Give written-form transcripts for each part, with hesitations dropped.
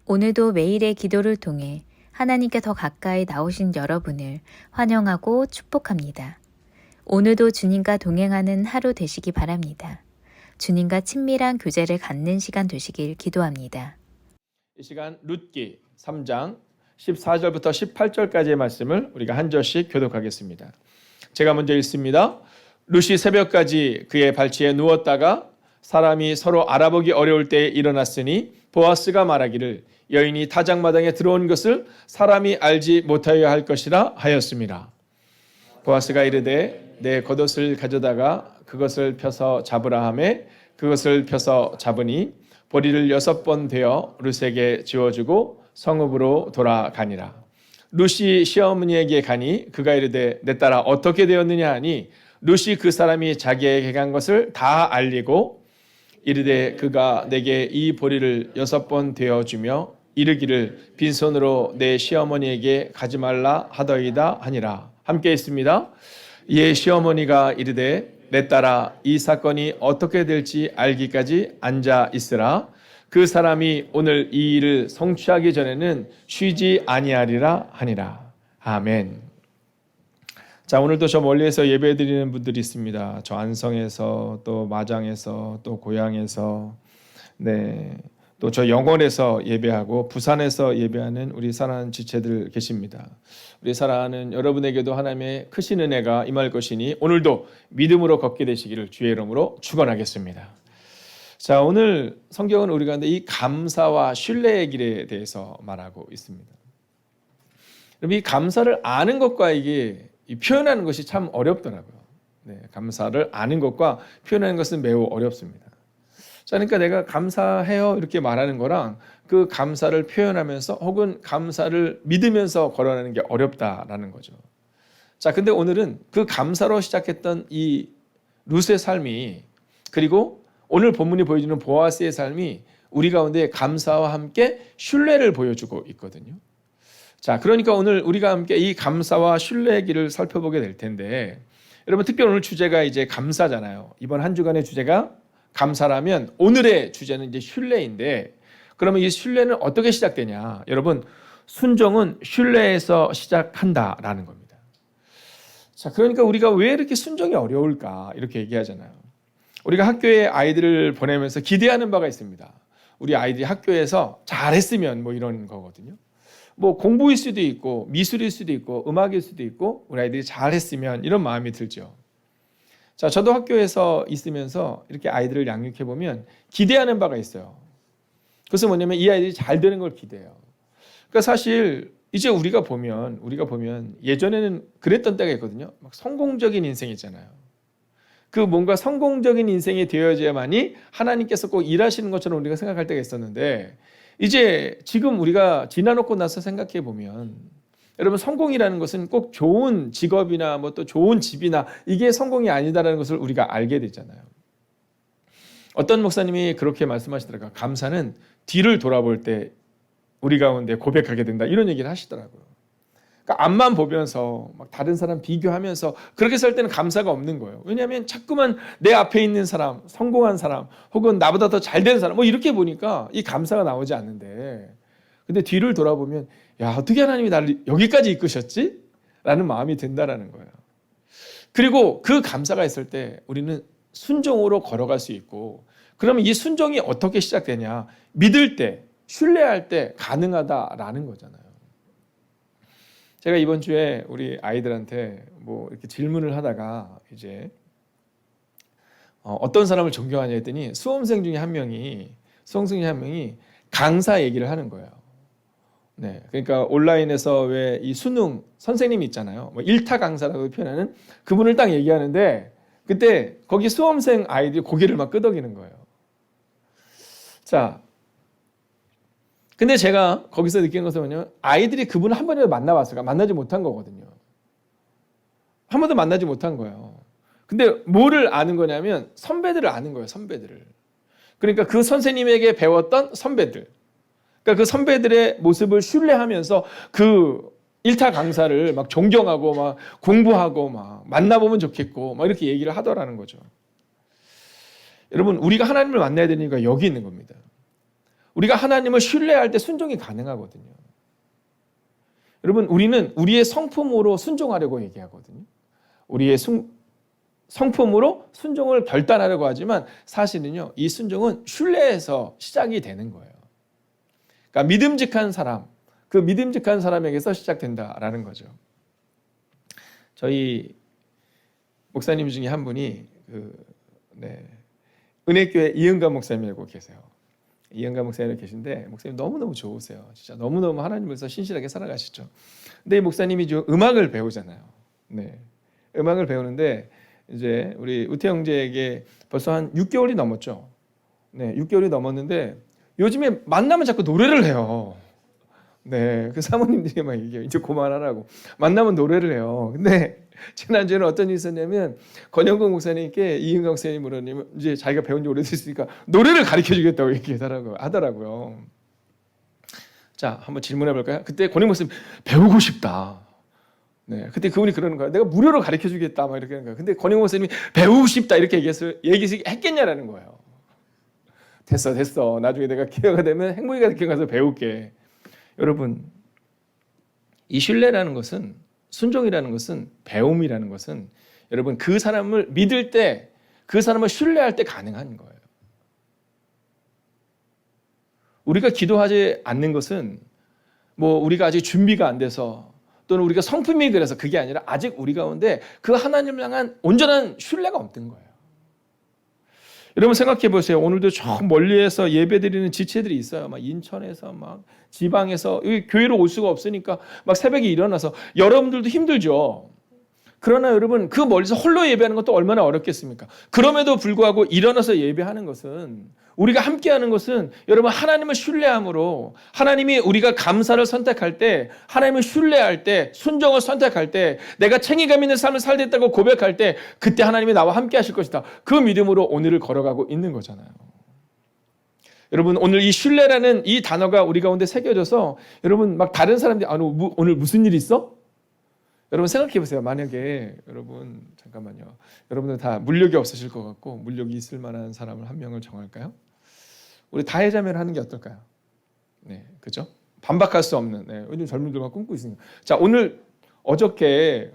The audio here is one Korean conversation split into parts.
오늘도 매일의 기도를 통해 하나님께 더 가까이 나오신 여러분을 환영하고 축복합니다. 오늘도 주님과 동행하는 하루 되시기 바랍니다. 주님과 친밀한 교제를 갖는 시간 되시길 기도합니다. 이 시간 룻기 3장 14절부터 18절까지의 말씀을 우리가 한 절씩 교독하겠습니다. 제가 먼저 읽습니다. 룻이 새벽까지 그의 발치에 누웠다가 사람이 서로 알아보기 어려울 때에 일어났으니 보아스가 말하기를 여인이 타작마당에 들어온 것을 사람이 알지 못하여야 할 것이라 하였습니다. 보아스가 이르되 내 겉옷을 가져다가 그것을 펴서 잡으라 하매 그것을 펴서 잡으니 보리를 6번 되어 룻에게 지워주고 성읍으로 돌아가니라. 룻이 시어머니에게 가니 그가 이르되 내 딸아 어떻게 되었느냐 하니 룻이 그 사람이 자기에게 간 것을 다 알리고 이르되 그가 내게 이 보리를 6번 되어주며 이르기를 빈손으로 내 시어머니에게 가지 말라 하더이다 하니라. 함께 있습니다. 이에 시어머니가 이르되 내 딸아 이 사건이 어떻게 될지 알기까지 앉아 있으라. 그 사람이 오늘 이 일을 성취하기 전에는 쉬지 아니하리라 하니라. 아멘. 자, 오늘도 저 멀리에서 예배드리는 분들이 있습니다. 저 안성에서 또 마장에서 또 고향에서 또 저 영월에서 예배하고 부산에서 예배하는 우리 사랑하는 지체들 계십니다. 우리 사랑하는 여러분에게도 하나님의 크신 은혜가 임할 것이니 오늘도 믿음으로 걷게 되시기를 주의 이름으로 축원하겠습니다. 자, 오늘 성경은 우리 가운데 이 감사와 신뢰의 길에 대해서 말하고 있습니다. 이 감사를 아는 것과 이게 표현하는 것이 참 어렵더라고요. 감사를 아는 것과 표현하는 것은 매우 어렵습니다. 자, 그러니까 내가 감사해요 이렇게 말하는 거랑 그 감사를 표현하면서 혹은 감사를 믿으면서 걸어가는 게 어렵다라는 거죠. 자, 근데 오늘은 그 감사로 시작했던 이 룻의 삶이 그리고 오늘 본문이 보여주는 보아스의 삶이 우리 가운데 감사와 함께 신뢰를 보여주고 있거든요. 자, 그러니까 오늘 우리가 함께 이 감사와 신뢰의 길을 살펴보게 될 텐데 여러분 특별히 오늘 주제가 이제 감사잖아요. 이번 한 주간의 주제가 감사라면 오늘의 주제는 이제 신뢰인데 그러면 이 신뢰는 어떻게 시작되냐? 여러분 순종은 신뢰에서 시작한다라는 겁니다. 자, 그러니까 우리가 왜 이렇게 순종이 어려울까? 이렇게 얘기하잖아요. 우리가 학교에 아이들을 보내면서 기대하는 바가 있습니다. 우리 아이들이 학교에서 잘했으면 뭐 이런 거거든요. 뭐 공부일 수도 있고 미술일 수도 있고 음악일 수도 있고 우리 아이들이 잘했으면 이런 마음이 들죠. 자, 저도 학교에서 있으면서 이렇게 아이들을 양육해 보면 기대하는 바가 있어요. 그것은 뭐냐면 이 아이들이 잘 되는 걸 기대해요. 그러니까 사실 이제 우리가 보면 예전에는 그랬던 때가 있거든요. 막 성공적인 인생 있잖아요. 그 뭔가 성공적인 인생이 되어야만이 하나님께서 꼭 일하시는 것처럼 우리가 생각할 때가 있었는데 이제 지금 우리가 지나놓고 나서 생각해 보면 여러분 성공이라는 것은 꼭 좋은 직업이나 뭐 또 좋은 집이나 이게 성공이 아니다라는 것을 우리가 알게 되잖아요. 어떤 목사님이 그렇게 말씀하시더라고요. 감사는 뒤를 돌아볼 때 우리 가운데 고백하게 된다 이런 얘기를 하시더라고요. 그러니까 앞만 보면서 막 다른 사람 비교하면서 그렇게 살 때는 감사가 없는 거예요. 왜냐하면 자꾸만 내 앞에 있는 사람, 성공한 사람, 혹은 나보다 더 잘된 사람, 뭐 이렇게 보니까 이 감사가 나오지 않는데, 근데 뒤를 돌아보면 야 어떻게 하나님이 나를 여기까지 이끄셨지? 라는 마음이 든다라는 거예요. 그리고 그 감사가 있을 때 우리는 순종으로 걸어갈 수 있고, 그러면 이 순종이 어떻게 시작되냐? 믿을 때, 신뢰할 때 가능하다라는 거잖아요. 제가 이번 주에 우리 아이들한테 뭐 이렇게 질문을 하다가 이제 어떤 사람을 존경하냐 했더니 수험생 중에 한 명이 강사 얘기를 하는 거예요. 그러니까 온라인에서 왜 이 수능 선생님이 있잖아요. 뭐 일타 강사라고 표현하는 그분을 딱 얘기하는데 그때 거기 수험생 아이들이 고개를 막 끄덕이는 거예요. 자, 근데 제가 거기서 느끼는 것은 뭐냐면 아이들이 그분을 한 번이라도 만나봤을까? 만나지 못한 거거든요. 한 번도 만나지 못한 거예요. 근데 뭐를 아는 거냐면 선배들을 아는 거예요. 선배들을. 그러니까 그 선생님에게 배웠던 선배들. 그러니까 그 선배들의 모습을 신뢰하면서 그 일타 강사를 막 존경하고 막 공부하고 막 만나보면 좋겠고 막 이렇게 얘기를 하더라는 거죠. 여러분 우리가 하나님을 만나야 되는 이유가 여기 있는 겁니다. 우리가 하나님을 신뢰할 때 순종이 가능하거든요. 여러분, 우리는 우리의 성품으로 순종하려고 얘기하거든요. 우리의 성품으로 순종을 결단하려고 하지만 사실은요, 이 순종은 신뢰에서 시작이 되는 거예요. 그러니까 믿음직한 사람, 그 믿음직한 사람에게서 시작된다라는 거죠. 저희 목사님 중에 한 분이 은혜교회 이은가 목사님이라고 계세요. 이은가 목사님 계신데 목사님 너무너무 좋으세요. 진짜 너무너무 하나님께서 신실하게 살아가시죠. 근데 이 목사님이 좀 음악을 배우잖아요. 네. 음악을 배우는데 이제 우리 우태 형제에게 벌써 한 6개월이 넘었죠. 네, 6개월이 넘었는데 요즘에 만나면 자꾸 노래를 해요. 네, 그 사모님들이 막 얘기해요. 이제 그만하라고. 만나면 노래를 해요. 근데 지난주에는 어떤 일이 있었냐면 권영국 목사님께 이은강 목사님 물어보면 이제 자기가 배운 지 오래됐으니까 노래를 가르쳐 주겠다고 하더라고요. 자, 한번 질문해 볼까요? 그때 권영 목사님 배우고 싶다. 네, 그때 그분이 그러는 거야. 내가 무료로 가르쳐 주겠다. 막 이렇게 하는 거야. 근데 권영 목사님이 배우고 싶다 이렇게 얘기했겠냐라는 거예요. 됐어. 나중에 내가 기회가 되면 행복이 가르쳐 가서 배울게. 여러분, 이 신뢰라는 것은, 순종이라는 것은, 배움이라는 것은 여러분 그 사람을 믿을 때, 그 사람을 신뢰할 때 가능한 거예요. 우리가 기도하지 않는 것은 뭐 우리가 아직 준비가 안 돼서 또는 우리가 성품이 그래서 그게 아니라 아직 우리 가운데 그 하나님을 향한 온전한 신뢰가 없는 거예요. 여러분 생각해 보세요. 오늘도 저 멀리에서 예배드리는 지체들이 있어요. 막 인천에서 막 지방에서 여기 교회로 올 수가 없으니까 막 새벽에 일어나서 여러분들도 힘들죠. 그러나 여러분 그 멀리서 홀로 예배하는 것도 얼마나 어렵겠습니까? 그럼에도 불구하고 일어나서 예배하는 것은 우리가 함께하는 것은 여러분 하나님을 신뢰함으로 하나님이 우리가 감사를 선택할 때 하나님을 신뢰할 때 순종을 선택할 때 내가 책임감 있는 삶을 살겠다고 고백할 때 그때 하나님이 나와 함께 하실 것이다. 그 믿음으로 오늘을 걸어가고 있는 거잖아요. 여러분 오늘 이 신뢰라는 이 단어가 우리 가운데 새겨져서 여러분 막 다른 사람들이 오늘 무슨 일 있어? 여러분 생각해 보세요. 만약에 여러분 잠깐만요. 여러분들 다 물력이 없으실 것 같고 물력이 있을 만한 사람을 한 명을 정할까요? 우리 다혜자매를 하는 게 어떨까요? 네, 그죠? 반박할 수 없는. 네, 요즘 젊은들만 꿈꾸고 있습니다. 자, 오늘 어저께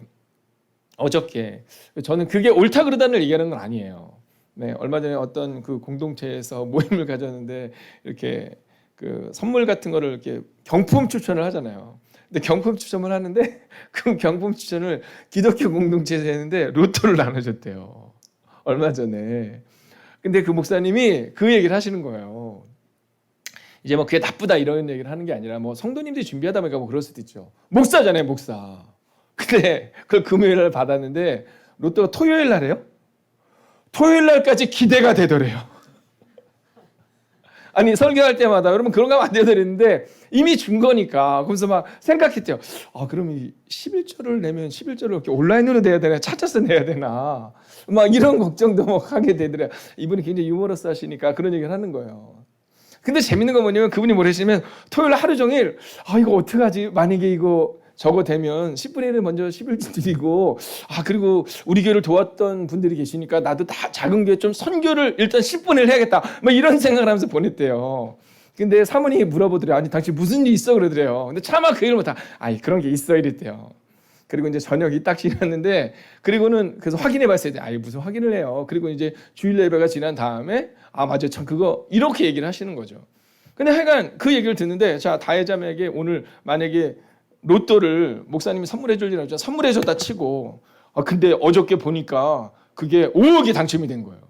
저는 그게 옳다 그르다를 얘기하는 건 아니에요. 네, 얼마 전에 어떤 그 공동체에서 모임을 가졌는데 이렇게 그 선물 같은 거를 이렇게 경품 추천을 하잖아요. 근데 경품 추천을 하는데 그 경품 추천을 기독교 공동체에서 했는데 로또를 나눠줬대요. 얼마 전에. 근데 그 목사님이 그 얘기를 하시는 거예요. 이제 뭐 그게 나쁘다 이런 얘기를 하는 게 아니라 뭐 성도님들이 준비하다 보니까 뭐 그럴 수도 있죠. 목사잖아요, 목사. 근데 그걸 금요일 날 받았는데 로또가 토요일 날이에요? 토요일 날까지 기대가 되더래요. 아니 설교할 때마다 여러분 그런 거 하면 안 돼요 그랬는데 이미 준 거니까 그래서 막 생각했대요. 그럼 이 11조를 내면 11조를 이렇게 온라인으로 내야 되나 찾아서 내야 되나 막 이런 걱정도 막 하게 되더래요. 이분이 굉장히 유머러스 하시니까 그런 얘기를 하는 거예요. 근데 재밌는 건 뭐냐면 그분이 뭐라시면 토요일 하루 종일 이거 어떡하지 만약에 이거 저거 되면 10분의 1을 먼저 11조 드리고 그리고 우리 교회를 도왔던 분들이 계시니까 나도 다 작은 교회 좀 선교를 일단 10분의 1 해야겠다 뭐 이런 생각을 하면서 보냈대요. 근데 사모님이 물어보더래요. 아니 당신 무슨 일 있어 그러더래요. 근데 차마 그 일을 못하 그런 게 있어 이랬대요. 그리고 이제 저녁이 딱 지났는데 그리고는 그래서 확인해 봤어요. 무슨 확인을 해요. 그리고 이제 주일 예배가 지난 다음에 맞아요. 참 그거 이렇게 얘기를 하시는 거죠. 근데 하여간 그 얘기를 듣는데 자 다혜자매에게 오늘 만약에 로또를 목사님이 선물해 줄 일 없죠. 선물해 줬다 치고 근데 어저께 보니까 그게 5억이 당첨이 된 거예요.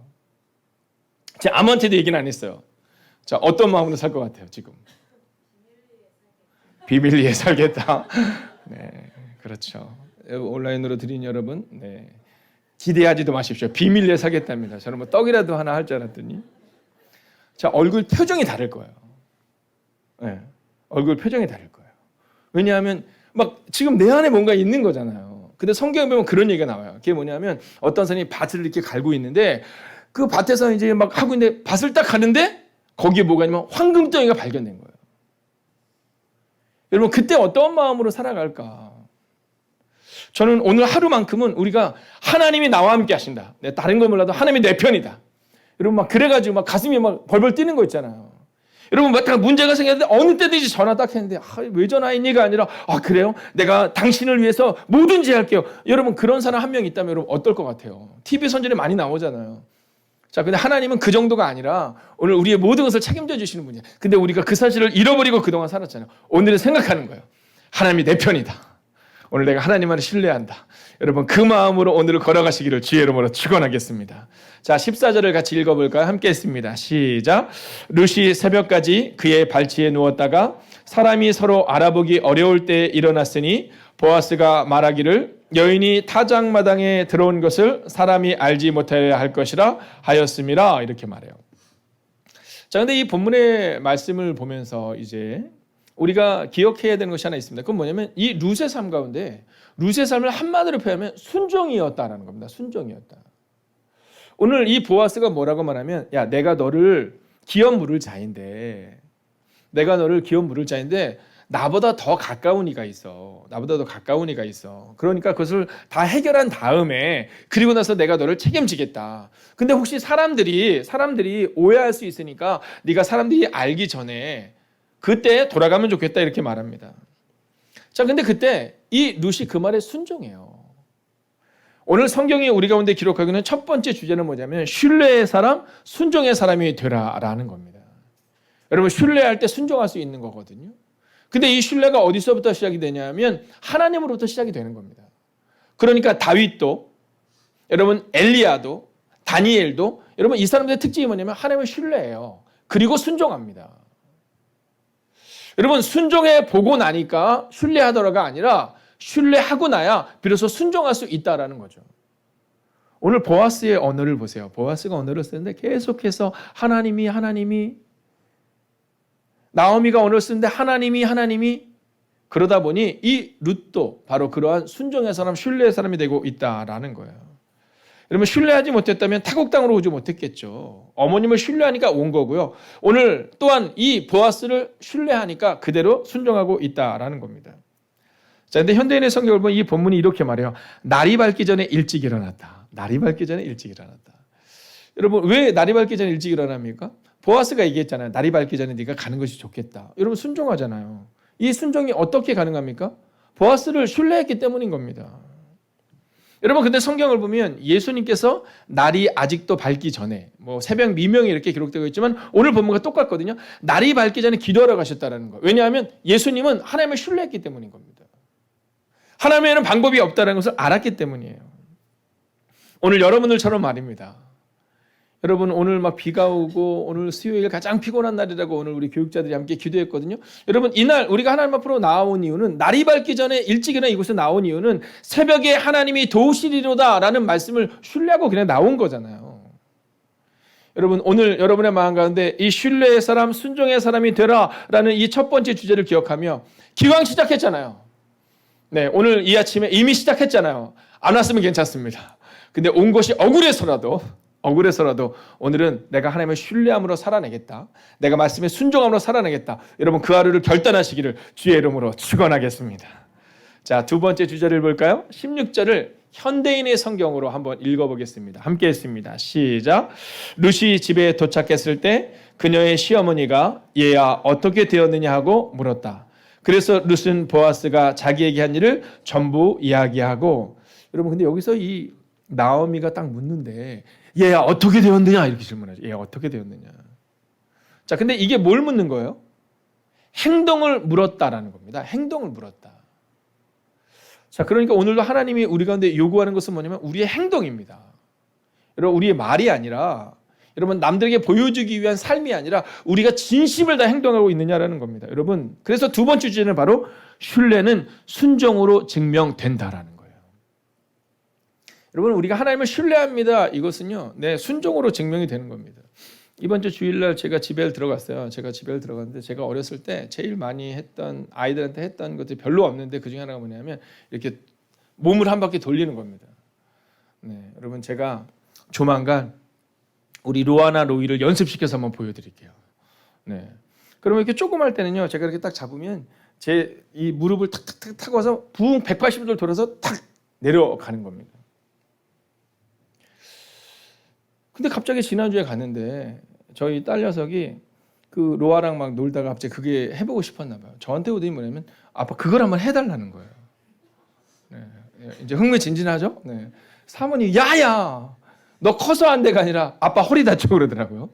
제가 아무한테도 얘기는 안 했어요. 자, 어떤 마음으로 살 것 같아요, 지금? 비밀리에 살겠다. 네, 그렇죠. 온라인으로 드린 여러분, 네, 기대하지도 마십시오. 비밀리에 살겠답니다. 저는 뭐 떡이라도 하나 할 줄 알았더니, 자, 얼굴 표정이 다를 거예요. 네, 얼굴 표정이 다를 거예요. 왜냐하면 막 지금 내 안에 뭔가 있는 거잖아요. 근데 성경에 보면 그런 얘기가 나와요. 그게 뭐냐면 어떤 사람이 밭을 이렇게 갈고 있는데 그 밭에서 이제 막 하고 있는데 밭을 딱 가는데 거기에 뭐가 있냐면 황금덩이가 발견된 거예요. 여러분 그때 어떤 마음으로 살아갈까? 저는 오늘 하루만큼은 우리가 하나님이 나와 함께 하신다. 다른 거 몰라도 하나님이 내 편이다. 여러분 막 그래가지고 막 가슴이 막 벌벌 뛰는 거 있잖아요. 여러분 막 문제가 생겼는데 어느 때든지 전화 딱 했는데 왜 전화했니가 아니라 그래요? 내가 당신을 위해서 뭐든지 할게요. 여러분 그런 사람 한 명 있다면 여러분 어떨 것 같아요? TV 선전에 많이 나오잖아요. 자, 근데 하나님은 그 정도가 아니라 오늘 우리의 모든 것을 책임져 주시는 분이에요. 근데 우리가 그 사실을 잃어버리고 그동안 살았잖아요. 오늘은 생각하는 거예요. 하나님이 내 편이다. 오늘 내가 하나님만을 신뢰한다. 여러분 그 마음으로 오늘을 걸어가시기를 주의 이름으로 축원하겠습니다. 자, 14절을 같이 읽어볼까요? 함께 했습니다. 시작. 룻이 새벽까지 그의 발치에 누웠다가 사람이 서로 알아보기 어려울 때 일어났으니 보아스가 말하기를 여인이 타작마당에 들어온 것을 사람이 알지 못하여야 할 것이라 하였음이라 이렇게 말해요. 자, 근데 이 본문의 말씀을 보면서 이제 우리가 기억해야 되는 것이 하나 있습니다. 그건 뭐냐면 이 룻의 삶 가운데 룻의 삶을 한마디로 표현하면 순종이었다라는 겁니다. 순종이었다. 오늘 이 보아스가 뭐라고 말하면 야, 내가 너를 기업 물을 자인데 나보다 더 가까운 이가 있어. 그러니까 그것을 다 해결한 다음에 그리고 나서 내가 너를 책임지겠다. 근데 혹시 사람들이 오해할 수 있으니까 네가 사람들이 알기 전에 그때 돌아가면 좋겠다 이렇게 말합니다. 자, 근데 그때 이 룻이 그 말에 순종해요. 오늘 성경이 우리 가운데 기록하기는 첫 번째 주제는 뭐냐면 신뢰의 사람, 순종의 사람이 되라라는 겁니다. 여러분 신뢰할 때 순종할 수 있는 거거든요. 근데 이 신뢰가 어디서부터 시작이 되냐면 하나님으로부터 시작이 되는 겁니다. 그러니까 다윗도, 여러분 엘리야도, 다니엘도, 여러분 이 사람들의 특징이 뭐냐면 하나님을 신뢰해요. 그리고 순종합니다. 여러분 순종해 보고 나니까 신뢰하더라가 아니라 신뢰하고 나야 비로소 순종할 수 있다라는 거죠. 오늘 보아스의 언어를 보세요. 보아스가 언어를 쓰는데 계속해서 하나님이 나오미가 언어를 쓰는데 하나님이 그러다 보니 이 룻도 바로 그러한 순종의 사람, 신뢰의 사람이 되고 있다라는 거예요. 여러분 신뢰하지 못했다면 타국 땅으로 오지 못했겠죠. 어머님을 신뢰하니까 온 거고요. 오늘 또한 이 보아스를 신뢰하니까 그대로 순종하고 있다라는 겁니다. 자, 근데 현대인의 성경을 보면 이 본문이 이렇게 말해요. 날이 밝기 전에 일찍 일어났다. 여러분 왜 날이 밝기 전에 일찍 일어납니까? 보아스가 얘기했잖아요. 날이 밝기 전에 네가 가는 것이 좋겠다. 여러분 순종하잖아요. 이 순종이 어떻게 가능합니까? 보아스를 신뢰했기 때문인 겁니다. 여러분 근데 성경을 보면 예수님께서 날이 아직도 밝기 전에 새벽 미명이 이렇게 기록되고 있지만 오늘 본문과 똑같거든요. 날이 밝기 전에 기도하러 가셨다는 거예요. 왜냐하면 예수님은 하나님을 신뢰했기 때문인 겁니다. 하나님에는 방법이 없다는 것을 알았기 때문이에요. 오늘 여러분들처럼 말입니다. 여러분 오늘 막 비가 오고 오늘 수요일 가장 피곤한 날이라고 오늘 우리 교육자들이 함께 기도했거든요. 여러분 이날 우리가 하나님 앞으로 나온 이유는 날이 밝기 전에 일찍 일어나 이곳에 나온 이유는 새벽에 하나님이 도우시리로다라는 말씀을 신뢰하고 그냥 나온 거잖아요. 여러분 오늘 여러분의 마음 가운데 이 신뢰의 사람, 순종의 사람이 되라라는 이 첫 번째 주제를 기억하며 기왕 시작했잖아요. 네, 오늘 이 아침에 이미 시작했잖아요. 안 왔으면 괜찮습니다. 근데 온 것이 억울해서라도 오늘은 내가 하나님을 신뢰함으로 살아내겠다. 내가 말씀에 순종함으로 살아내겠다. 여러분 그 하루를 결단하시기를 주의 이름으로 축원하겠습니다. 자, 두 번째 주제를 볼까요? 16절을 현대인의 성경으로 한번 읽어보겠습니다. 함께 했습니다. 시작. 룻이 집에 도착했을 때 그녀의 시어머니가 얘야 어떻게 되었느냐 하고 물었다. 그래서 룻은 보아스가 자기에게 한 일을 전부 이야기하고, 여러분 근데 여기서 이 나오미가 딱 묻는데 얘야 어떻게 되었느냐 이렇게 질문하죠. 얘야 어떻게 되었느냐. 자, 근데 이게 뭘 묻는 거예요? 행동을 물었다라는 겁니다. 행동을 물었다. 자, 그러니까 오늘도 하나님이 우리 가운데 요구하는 것은 뭐냐면 우리의 행동입니다. 여러분 우리의 말이 아니라, 여러분 남들에게 보여주기 위한 삶이 아니라 우리가 진심을 다 행동하고 있느냐라는 겁니다. 여러분 그래서 두 번째 주제는 바로 신뢰는 순종으로 증명된다라는 거예요. 여러분 우리가 하나님을 신뢰합니다. 이것은요, 순종으로 증명이 되는 겁니다. 이번 주 주일날 제가 집회를 들어갔어요. 제가 집회를 들어갔는데 제가 어렸을 때 제일 많이 했던, 아이들한테 했던 것들이 별로 없는데 그 중에 하나가 뭐냐면 이렇게 몸을 한 바퀴 돌리는 겁니다. 네, 여러분 제가 조만간 우리 로아나 로이를 연습시켜서 한번 보여드릴게요. 네, 그러면 이렇게 조금 할 때는요, 제가 이렇게 딱 잡으면 제 이 무릎을 탁탁탁 타고 와서 붕 180도 돌아서 탁 내려가는 겁니다. 근데 갑자기 지난주에 갔는데 저희 딸 녀석이 그 로아랑 막 놀다가 갑자기 그게 해보고 싶었나 봐요. 저한테 오더니 뭐냐면 아빠 그걸 한번 해달라는 거예요. 네. 이제 흥미진진하죠? 네. 사모님 야야 너 커서 한 데가 아니라 아빠 허리 다쳐 그러더라고요.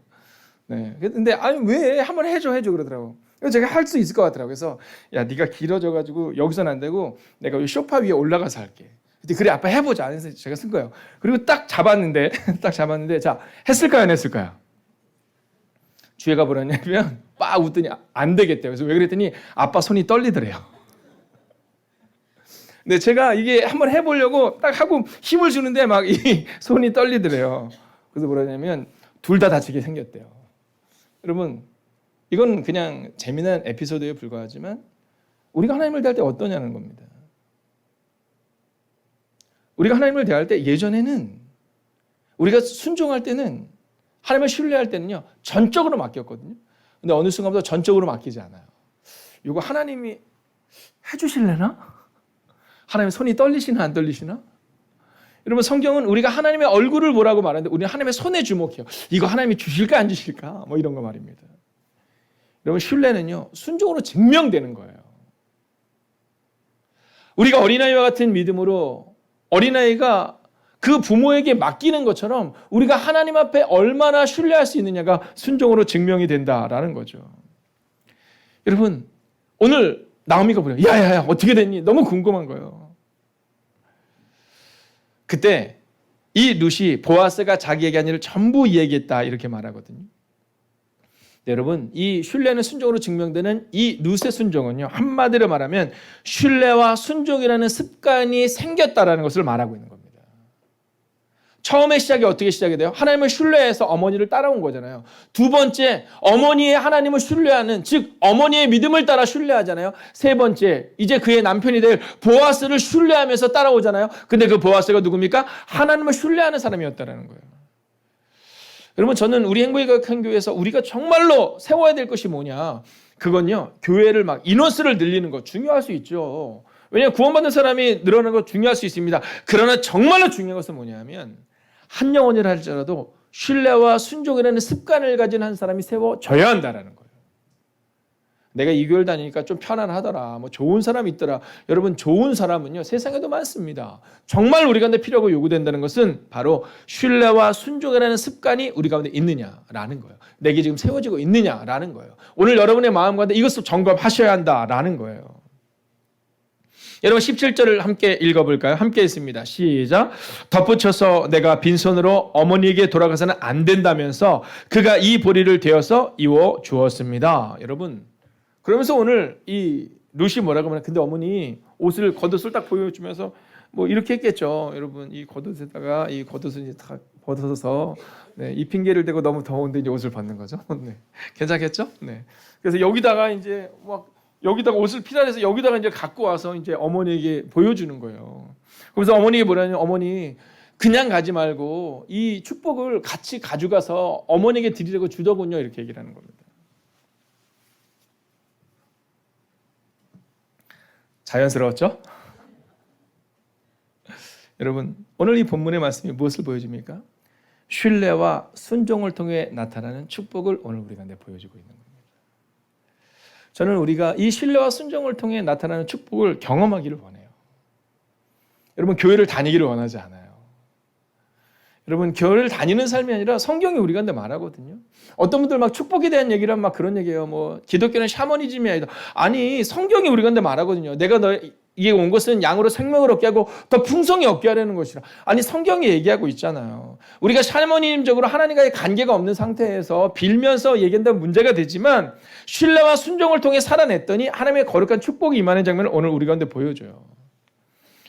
네. 근데 아니 왜 한번 해줘 그러더라고. 그래서 제가 할 수 있을 것 같더라고요. 그래서 야 네가 길어져가지고 여기서는 안 되고 내가 이 소파 위에 올라가서 할게. 근데 그래 아빠 해보자. 그래서 제가 쓴 거예요. 그리고 딱 잡았는데 자 했을까요 안 했을까요? 주혜가 뭐랬냐면 빡 웃더니 안 되겠대요. 그래서 왜 그랬더니 아빠 손이 떨리더래요. 근데 제가 이게 한번 해보려고 딱 하고 힘을 주는데 막 이 손이 떨리더래요. 그래서 뭐라냐면 둘 다 다치게 생겼대요. 여러분 이건 그냥 재미난 에피소드에 불과하지만 우리가 하나님을 대할 때 어떠냐는 겁니다. 우리가 하나님을 대할 때 예전에는 우리가 순종할 때는 하나님을 신뢰할 때는요 전적으로 맡겼거든요. 근데 어느 순간부터 전적으로 맡기지 않아요. 이거 하나님이 해주실래나? 하나님 손이 떨리시나 안 떨리시나? 여러분 성경은 우리가 하나님의 얼굴을 보라고 말하는데 우리는 하나님의 손에 주목해요. 이거 하나님이 주실까 안 주실까? 뭐 이런 거 말입니다. 여러분 신뢰는요 순종으로 증명되는 거예요. 우리가 어린아이와 같은 믿음으로 어린아이가 그 부모에게 맡기는 것처럼 우리가 하나님 앞에 얼마나 신뢰할 수 있느냐가 순종으로 증명이 된다라는 거죠. 여러분 오늘 나오미가 뭐래요? 야야야 어떻게 됐니? 너무 궁금한 거예요. 그때 이 룻이 보아스가 자기에게 한 일을 전부 얘기했다 이렇게 말하거든요. 네, 여러분 이 신뢰는 순종으로 증명되는 이 룻의 순종은요 한마디로 말하면 신뢰와 순종이라는 습관이 생겼다라는 것을 말하고 있는 겁니다. 처음에 시작이 어떻게 시작이 돼요? 하나님을 신뢰해서 어머니를 따라온 거잖아요. 두 번째, 어머니의 하나님을 신뢰하는, 즉 어머니의 믿음을 따라 신뢰하잖아요. 세 번째, 이제 그의 남편이 될 보아스를 신뢰하면서 따라오잖아요. 근데 그 보아스가 누굽니까? 하나님을 신뢰하는 사람이었다는 거예요. 여러분 저는 우리 행복이각한 교회에서 우리가 정말로 세워야 될 것이 뭐냐? 그건요, 교회를 막 인원수를 늘리는 거 중요할 수 있죠. 왜냐하면 구원받는 사람이 늘어나는 거 중요할 수 있습니다. 그러나 정말로 중요한 것은 뭐냐면 한 영혼이라 할지라도 신뢰와 순종이라는 습관을 가진 한 사람이 세워져야 한다는 거예요. 내가 이 교회를 다니니까 좀 편안하더라. 뭐 좋은 사람이 있더라. 여러분 좋은 사람은요 세상에도 많습니다. 정말 우리 가운데 필요하고 요구된다는 것은 바로 신뢰와 순종이라는 습관이 우리 가운데 있느냐라는 거예요. 내게 지금 세워지고 있느냐라는 거예요. 오늘 여러분의 마음 가운데 이것을 점검하셔야 한다라는 거예요. 여러분 17절을 함께 읽어볼까요? 함께 읽습니다. 시작. 덧붙여서 내가 빈손으로 어머니에게 돌아가서는 안 된다면서 그가 이 보리를 되어서 이워 주었습니다. 여러분 그러면서 오늘 이 룻이 뭐라고 하면 근데 어머니 옷을 겉옷을 딱 보여주면서 뭐 이렇게 했겠죠. 여러분 이 겉옷에다가 이 겉옷을 이제 다 벗어서 네, 이 핑계를 대고 너무 더운데 이제 옷을 벗는 거죠. 네. 괜찮겠죠? 네. 그래서 여기다가 이제 막 여기다가 옷을 피달해서 여기다가 이제 갖고 와서 이제 어머니에게 보여주는 거예요. 그래서 어머니가 뭐라냐면 어머니 그냥 가지 말고 이 축복을 같이 가져가서 어머니에게 드리려고 주더군요. 이렇게 얘기를 하는 겁니다. 자연스러웠죠? 여러분 오늘 이 본문의 말씀이 무엇을 보여줍니까? 신뢰와 순종을 통해 나타나는 축복을 오늘 우리 가운데 보여주고 있는 겁니다. 저는 우리가 이 신뢰와 순종을 통해 나타나는 축복을 경험하기를 원해요. 여러분 교회를 다니기를 원하지 않아요. 여러분 교회를 다니는 삶이 아니라 성경이 우리 가운데 말하거든요. 어떤 분들 막 축복에 대한 얘기를 하면 막 그런 얘기예요. 뭐 기독교는 샤머니즘이 아니다. 아니 성경이 우리 가운데 말하거든요. 내가 너에게 온 것은 양으로 생명을 얻게 하고 더 풍성히 얻게 하려는 것이라. 아니 성경이 얘기하고 있잖아요. 우리가 샤머니즘적으로 하나님과의 관계가 없는 상태에서 빌면서 얘기한다면 문제가 되지만 신뢰와 순종을 통해 살아냈더니 하나님의 거룩한 축복이 임하는 장면을 오늘 우리 가운데 보여줘요.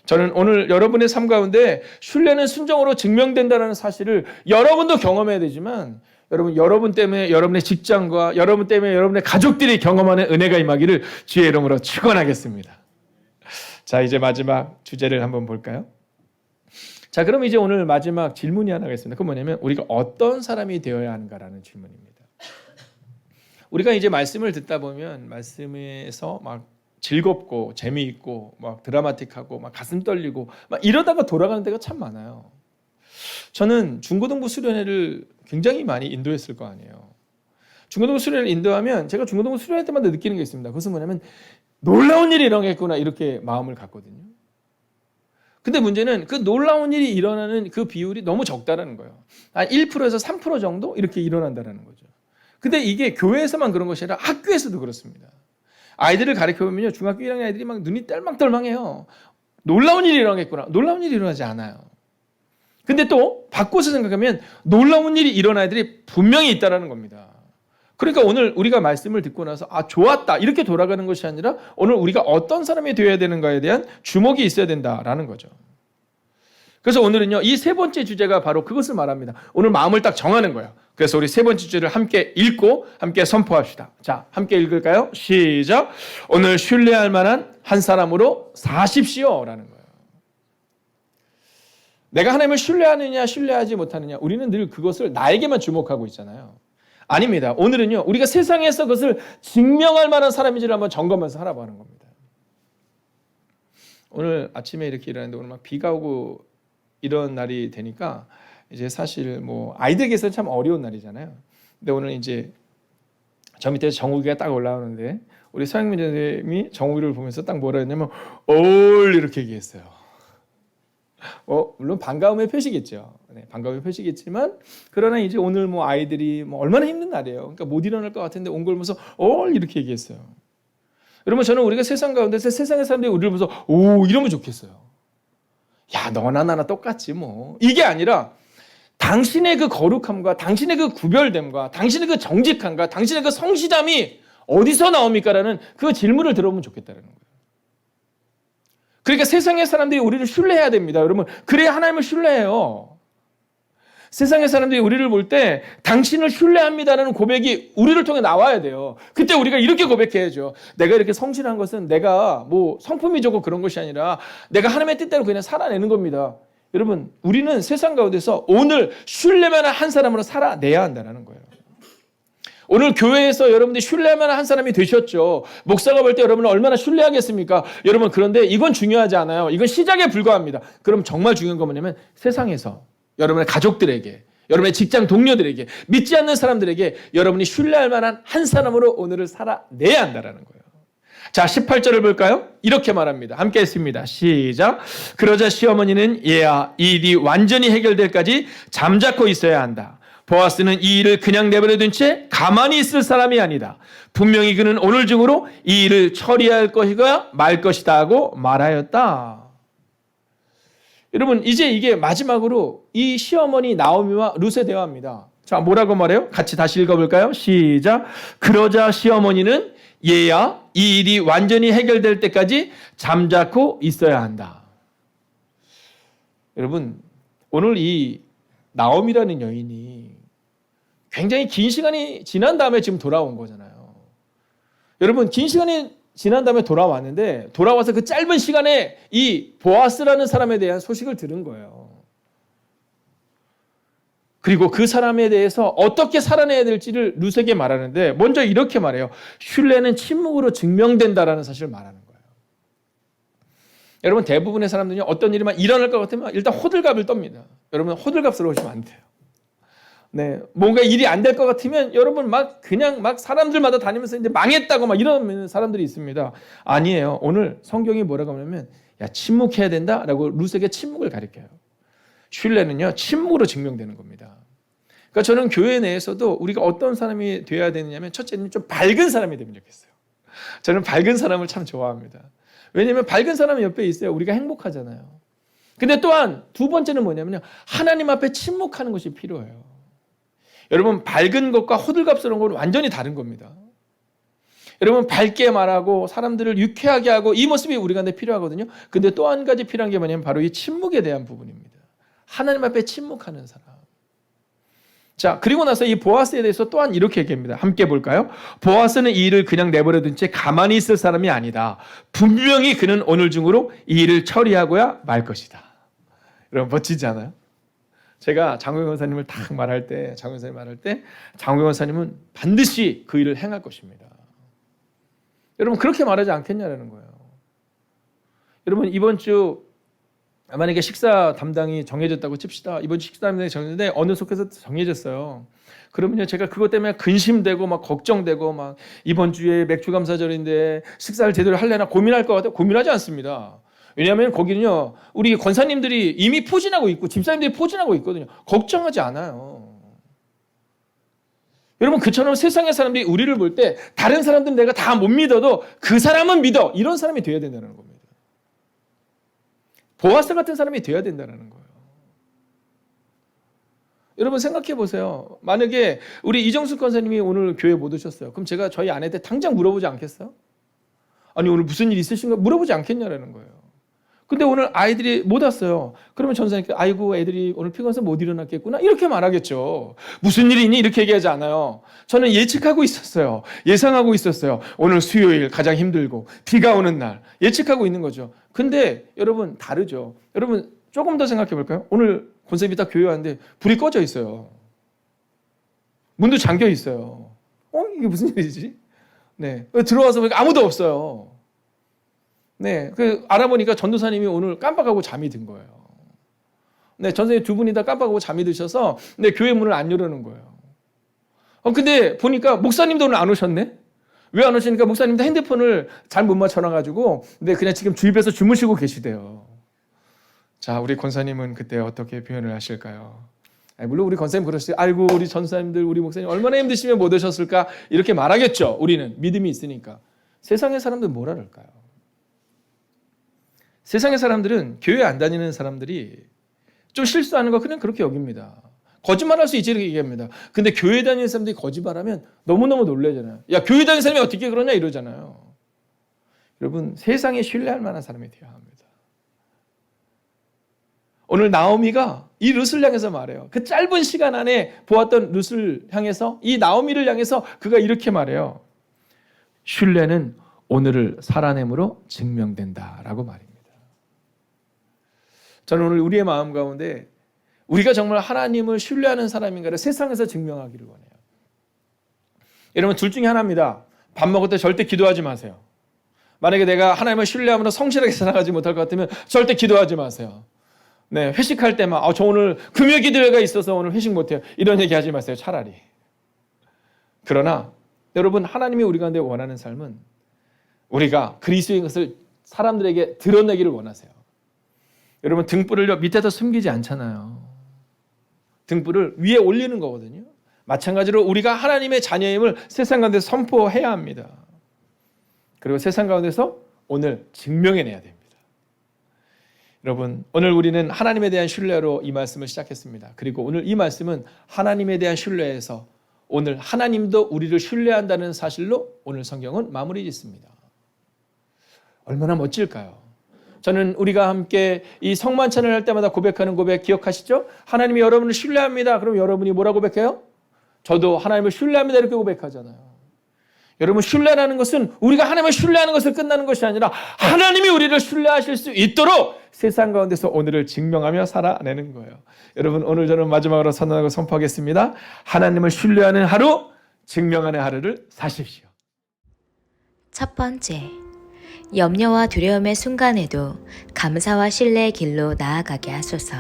저는 오늘 여러분의 삶 가운데 신뢰는 순종으로 증명된다는 사실을 여러분도 경험해야 되지만 여러분 때문에 여러분의 직장과 여러분 때문에 여러분의 가족들이 경험하는 은혜가 임하기를 주의 이름으로 축원하겠습니다. 자 이제 마지막 주제를 한번 볼까요? 자 그럼 이제 오늘 마지막 질문이 하나가 있습니다. 그건 뭐냐면 우리가 어떤 사람이 되어야 하는가라는 질문입니다. 우리가 이제 말씀을 듣다 보면 말씀에서 막 즐겁고 재미있고 막 드라마틱하고 막 가슴 떨리고 막 이러다가 돌아가는 데가 참 많아요. 저는 중고등부 수련회를 굉장히 많이 인도했을 거 아니에요. 중고등부 수련을 인도하면 제가 중고등부 수련할 때마다 느끼는 게 있습니다. 그것은 뭐냐면 놀라운 일이 일어나겠구나 이렇게 마음을 갖거든요. 근데 문제는 그 놀라운 일이 일어나는 그 비율이 너무 적다라는 거예요. 한 1%에서 3% 정도 이렇게 일어난다는 거죠. 근데 이게 교회에서만 그런 것이 아니라 학교에서도 그렇습니다. 아이들을 가르쳐보면요. 중학교 1학년 아이들이 막 눈이 똘망똘망해요. 놀라운 일이 일어나겠구나. 놀라운 일이 일어나지 않아요. 근데 또 바꿔서 생각하면 놀라운 일이 일어난 애들이 분명히 있다는 겁니다. 그러니까 오늘 우리가 말씀을 듣고 나서 좋았다 이렇게 돌아가는 것이 아니라 오늘 우리가 어떤 사람이 되어야 되는가에 대한 주목이 있어야 된다라는 거죠. 그래서 오늘은요, 이 세 번째 주제가 바로 그것을 말합니다. 오늘 마음을 딱 정하는 거예요. 그래서 우리 세 번째 주제를 함께 읽고 함께 선포합시다. 자, 함께 읽을까요? 시작. 오늘 신뢰할 만한 한 사람으로 사십시오라는 거예요. 내가 하나님을 신뢰하느냐 신뢰하지 못하느냐, 우리는 늘 그것을 나에게만 주목하고 있잖아요. 아닙니다. 오늘은요, 우리가 세상에서 그것을 증명할 만한 사람인지를 한번 점검해서 알아보는 겁니다. 오늘 아침에 이렇게 일하는데 오늘 막 비가 오고 이런 날이 되니까 이제 사실 뭐 아이들에게서는 참 어려운 날이잖아요. 근데 오늘 이제 저 밑에 정우기가 딱 올라오는데 우리 서영민 선생님이 정우기를 보면서 딱 뭐라 했냐면 올 이렇게 얘기했어요. 물론 반가움의 표시겠죠. 네, 반가움의 표시겠지만 그러나 이제 오늘 뭐 아이들이 뭐 얼마나 힘든 날이에요. 그러니까 못 일어날 것 같은데 온 걸 보면서 이렇게 얘기했어요. 여러분, 저는 우리가 세상 가운데서 세상의 사람들이 우리를 보면서 이러면 좋겠어요. 야, 너나 나나 똑같지 뭐. 이게 아니라 당신의 그 거룩함과 당신의 그 구별됨과 당신의 그 정직함과 당신의 그 성실함이 어디서 나옵니까라는 그 질문을 들어보면 좋겠다는 거예요. 그러니까 세상의 사람들이 우리를 신뢰해야 됩니다. 여러분, 그래야 하나님을 신뢰해요. 세상의 사람들이 우리를 볼 때 당신을 신뢰합니다라는 고백이 우리를 통해 나와야 돼요. 그때 우리가 이렇게 고백해야죠. 내가 이렇게 성실한 것은 내가 뭐 성품이 좋고 그런 것이 아니라 내가 하나님의 뜻대로 그냥 살아내는 겁니다. 여러분, 우리는 세상 가운데서 오늘 신뢰만한 한 사람으로 살아내야 한다는 거예요. 오늘 교회에서 여러분들이 신뢰할 한 사람이 되셨죠. 목사가 볼 때 여러분을 얼마나 신뢰하겠습니까? 여러분, 그런데 이건 중요하지 않아요. 이건 시작에 불과합니다. 그럼 정말 중요한 건 뭐냐면 세상에서 여러분의 가족들에게, 여러분의 직장 동료들에게, 믿지 않는 사람들에게 여러분이 신뢰할 만한 한 사람으로 오늘을 살아내야 한다는 거예요. 자, 18절을 볼까요? 이렇게 말합니다. 함께 했습니다. 시작. 그러자 시어머니는 얘야, 이 일이 완전히 해결될 때까지 잠자코 있어야 한다. 보아스는 이 일을 그냥 내버려둔 채 가만히 있을 사람이 아니다. 분명히 그는 오늘 중으로 이 일을 처리할 것이가 말 것이다 하고 말하였다. 여러분, 이제 이게 마지막으로 이 시어머니 나오미와 룻의 대화입니다. 자, 뭐라고 말해요? 같이 다시 읽어볼까요? 시작. 그러자 시어머니는 얘야, 이 일이 완전히 해결될 때까지 잠자코 있어야 한다. 여러분, 오늘 이 나오미라는 여인이 굉장히 긴 시간이 지난 다음에 지금 돌아온 거잖아요. 여러분, 긴 시간이 지난 다음에 돌아왔는데 돌아와서 그 짧은 시간에 이 보아스라는 사람에 대한 소식을 들은 거예요. 그리고 그 사람에 대해서 어떻게 살아내야 될지를 룻에게 말하는데 먼저 이렇게 말해요. 신뢰는 침묵으로 증명된다라는 사실을 말하는 거예요. 여러분, 대부분의 사람들이 어떤 일이 막 일어날 것 같으면 일단 호들갑을 떱니다. 여러분, 호들갑스러우시면 안 돼요. 네, 뭔가 일이 안 될 것 같으면 여러분 그냥 사람들마다 다니면서 이제 망했다고 막 이러는 사람들이 있습니다. 아니에요. 오늘 성경이 뭐라고 하냐면 야, 침묵해야 된다라고 룻에게 침묵을 가르쳐요. 신뢰는요, 침묵으로 증명되는 겁니다. 그러니까 저는 교회 내에서도 우리가 어떤 사람이 되어야 되느냐면 첫째는 좀 밝은 사람이 되면 좋겠어요. 저는 밝은 사람을 참 좋아합니다. 왜냐하면 밝은 사람이 옆에 있어야 우리가 행복하잖아요. 근데 또한 두 번째는 뭐냐면요, 하나님 앞에 침묵하는 것이 필요해요. 여러분, 밝은 것과 호들갑스러운 건 완전히 다른 겁니다. 여러분, 밝게 말하고 사람들을 유쾌하게 하고 이 모습이 우리 가운데 필요하거든요. 근데 또 한 가지 필요한 게 뭐냐면 바로 이 침묵에 대한 부분입니다. 하나님 앞에 침묵하는 사람. 자, 그리고 나서 이 보아스에 대해서 또한 이렇게 얘기합니다. 함께 볼까요? 보아스는 이 일을 그냥 내버려둔 채 가만히 있을 사람이 아니다. 분명히 그는 오늘 중으로 이 일을 처리하고야 말 것이다. 여러분, 멋지지 않아요? 제가 장우영 원사님을 딱 말할 때, 장우영 원사님은 반드시 그 일을 행할 것입니다. 여러분, 그렇게 말하지 않겠냐라는 거예요. 여러분, 이번 주 만약에 식사 담당이 정해졌다고 칩시다. 이번 주 식사 담당이 정해졌는데 어느 속에서 정해졌어요. 그러면요, 제가 그것 때문에 근심되고 막 걱정되고 막 이번 주에 맥주 감사절인데 식사를 제대로 할래나 고민할 것 같아요. 고민하지 않습니다. 왜냐하면 거기는요, 우리 권사님들이 이미 포진하고 있고 집사님들이 포진하고 있거든요. 걱정하지 않아요. 여러분, 그처럼 세상의 사람들이 우리를 볼 때 다른 사람들은 내가 다 못 믿어도 그 사람은 믿어. 이런 사람이 돼야 된다는 겁니다. 보아스 같은 사람이 돼야 된다는 거예요. 여러분 생각해 보세요. 만약에 우리 이정숙 권사님이 오늘 교회 못 오셨어요. 그럼 제가 저희 아내한테 당장 물어보지 않겠어요? 아니 오늘 무슨 일 있으신가? 물어보지 않겠냐라는 거예요. 근데 오늘 아이들이 못 왔어요. 그러면 전사님께 아이고 애들이 오늘 피곤해서 못 일어났겠구나 이렇게 말하겠죠. 무슨 일이 있니? 이렇게 얘기하지 않아요. 저는 예측하고 있었어요. 예상하고 있었어요. 오늘 수요일 가장 힘들고 비가 오는 날 예측하고 있는 거죠. 근데 여러분 다르죠. 여러분 조금 더 생각해 볼까요? 오늘 권사님이 딱 교회 왔는데 불이 꺼져 있어요. 문도 잠겨 있어요. 이게 무슨 일이지? 네. 들어와서 보니까 아무도 없어요. 네. 알아보니까 전도사님이 오늘 깜빡하고 잠이 든 거예요. 네. 전도사님 두 분이 다 깜빡하고 잠이 드셔서 네, 교회 문을 안 열어놓은 거예요. 근데 보니까 목사님도 오늘 안 오셨네? 왜 안 오시니까 목사님도 핸드폰을 잘 못 맞춰놔가지고 네, 그냥 지금 주입해서 주무시고 계시대요. 자, 우리 권사님은 그때 어떻게 표현을 하실까요? 물론 우리 권사님 그러시죠. 아이고 우리 전사님들 우리 목사님 얼마나 힘드시면 못 오셨을까 이렇게 말하겠죠. 우리는 믿음이 있으니까. 세상의 사람들은 뭐라 그럴까요? 세상의 사람들은 교회 안 다니는 사람들이 좀 실수하는 거 그냥 그렇게 여깁니다. 거짓말할 수 있지 이렇게 얘기합니다. 근데 교회 다니는 사람들이 거짓말하면 너무너무 놀라잖아요. 야 교회 다니는 사람이 어떻게 그러냐 이러잖아요. 여러분 세상에 신뢰할 만한 사람이 되어야 합니다. 오늘 나오미가 이 룻을 향해서 말해요. 그 짧은 시간 안에 보았던 룻을 향해서 이 나오미를 향해서 그가 이렇게 말해요. 신뢰는 오늘을 살아냄으로 증명된다라고 말입니다. 저는 오늘 우리의 마음 가운데 우리가 정말 하나님을 신뢰하는 사람인가를 세상에서 증명하기를 원해요. 여러분 둘 중에 하나입니다. 밥 먹을 때 절대 기도하지 마세요. 만약에 내가 하나님을 신뢰함으로 성실하게 살아가지 못할 것 같으면 절대 기도하지 마세요. 네, 회식할 때만 저 오늘 금요 기도회가 있어서 오늘 회식 못해요. 이런 얘기 하지 마세요. 차라리. 그러나 여러분 하나님이 우리 가운데 원하는 삶은 우리가 그리스도의 것을 사람들에게 드러내기를 원하세요. 여러분 등불을 밑에서 숨기지 않잖아요. 등불을 위에 올리는 거거든요. 마찬가지로 우리가 하나님의 자녀임을 세상 가운데 선포해야 합니다. 그리고 세상 가운데서 오늘 증명해내야 됩니다. 여러분 오늘 우리는 하나님에 대한 신뢰로 이 말씀을 시작했습니다. 그리고 오늘 이 말씀은 하나님에 대한 신뢰에서 오늘 하나님도 우리를 신뢰한다는 사실로 오늘 성경은 마무리 짓습니다. 얼마나 멋질까요? 저는 우리가 함께 이 성만찬을 할 때마다 고백하는 고백 기억하시죠? 하나님이 여러분을 신뢰합니다. 그럼 여러분이 뭐라 고백해요? 저도 하나님을 신뢰합니다. 이렇게 고백하잖아요. 여러분 신뢰라는 것은 우리가 하나님을 신뢰하는 것을 끝나는 것이 아니라 하나님이 우리를 신뢰하실 수 있도록 세상 가운데서 오늘을 증명하며 살아내는 거예요. 여러분 오늘 저는 마지막으로 선언하고 선포하겠습니다. 하나님을 신뢰하는 하루, 증명하는 하루를 사십시오. 첫 번째, 염려와 두려움의 순간에도 감사와 신뢰의 길로 나아가게 하소서.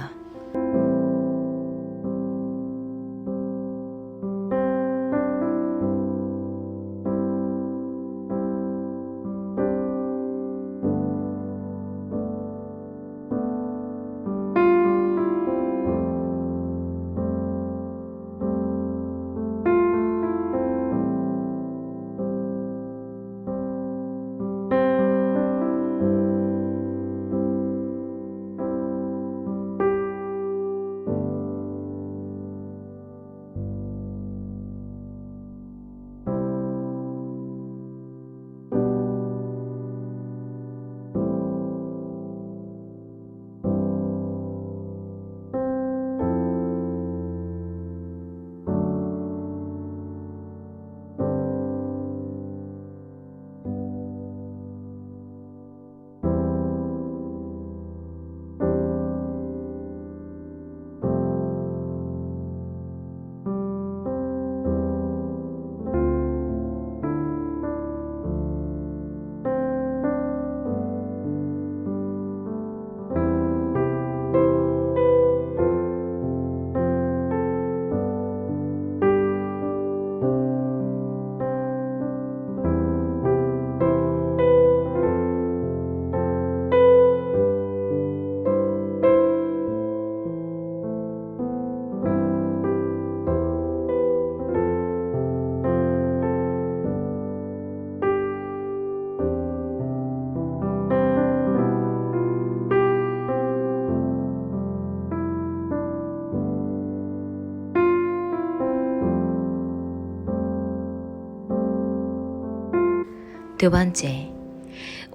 두 번째,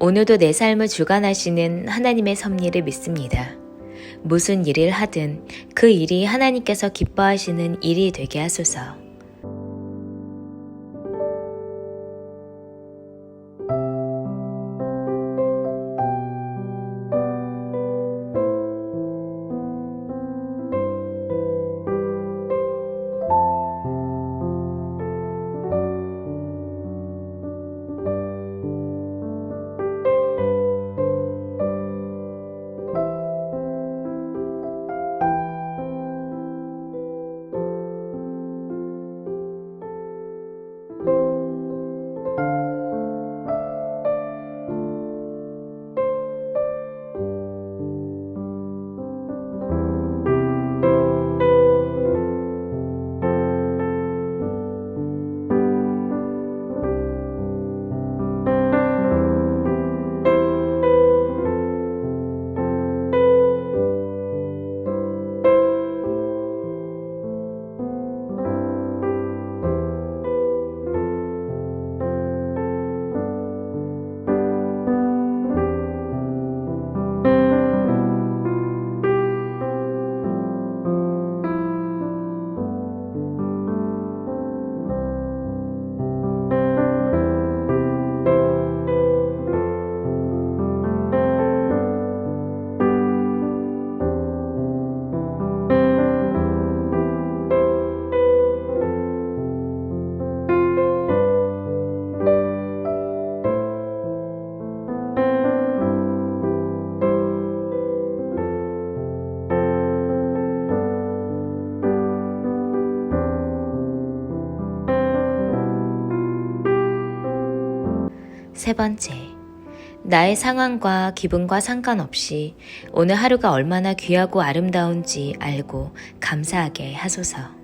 오늘도 내 삶을 주관하시는 하나님의 섭리를 믿습니다. 무슨 일을 하든 그 일이 하나님께서 기뻐하시는 일이 되게 하소서. 세 번째, 나의 상황과 기분과 상관없이 오늘 하루가 얼마나 귀하고 아름다운지 알고 감사하게 하소서.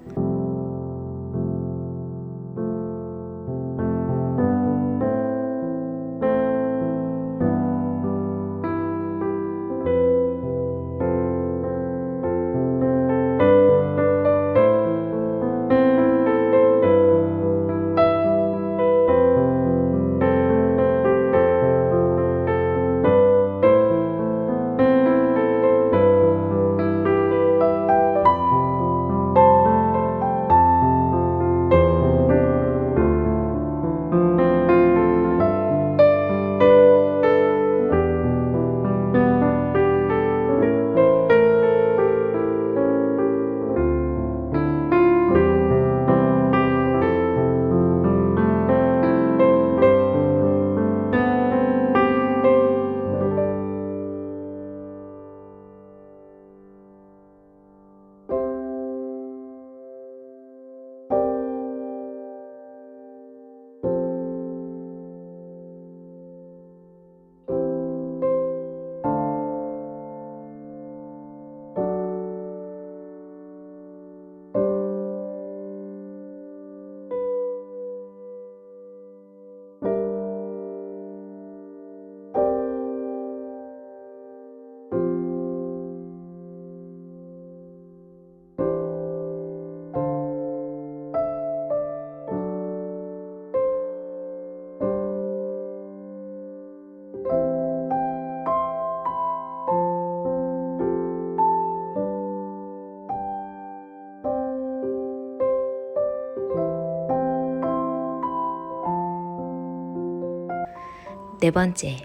네 번째,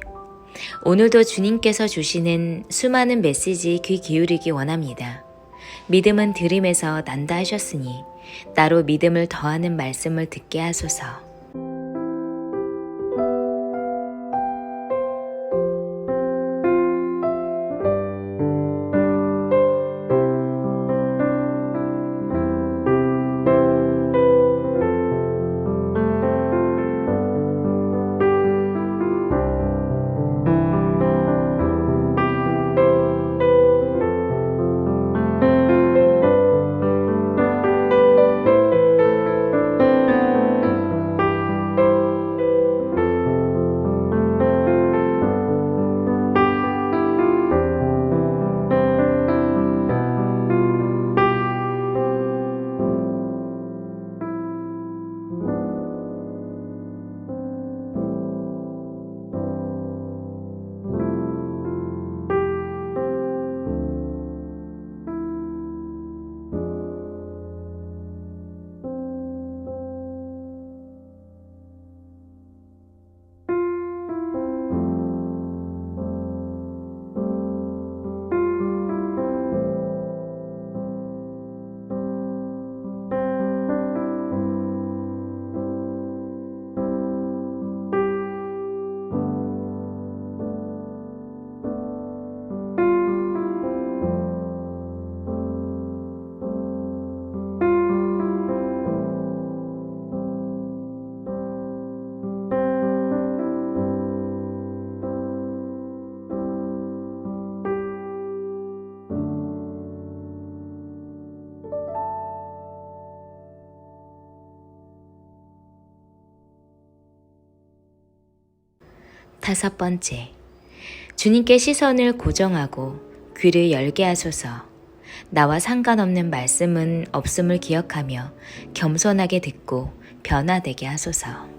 오늘도 주님께서 주시는 수많은 메시지 귀 기울이기 원합니다. 믿음은 들음에서 난다 하셨으니 나로 믿음을 더하는 말씀을 듣게 하소서. 5번째, 주님께 시선을 고정하고 귀를 열게 하소서. 나와 상관없는 말씀은 없음을 기억하며 겸손하게 듣고 변화되게 하소서.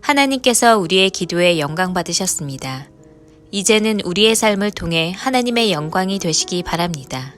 하나님께서 우리의 기도에 영광 받으셨습니다. 이제는 우리의 삶을 통해 하나님의 영광이 되시기 바랍니다.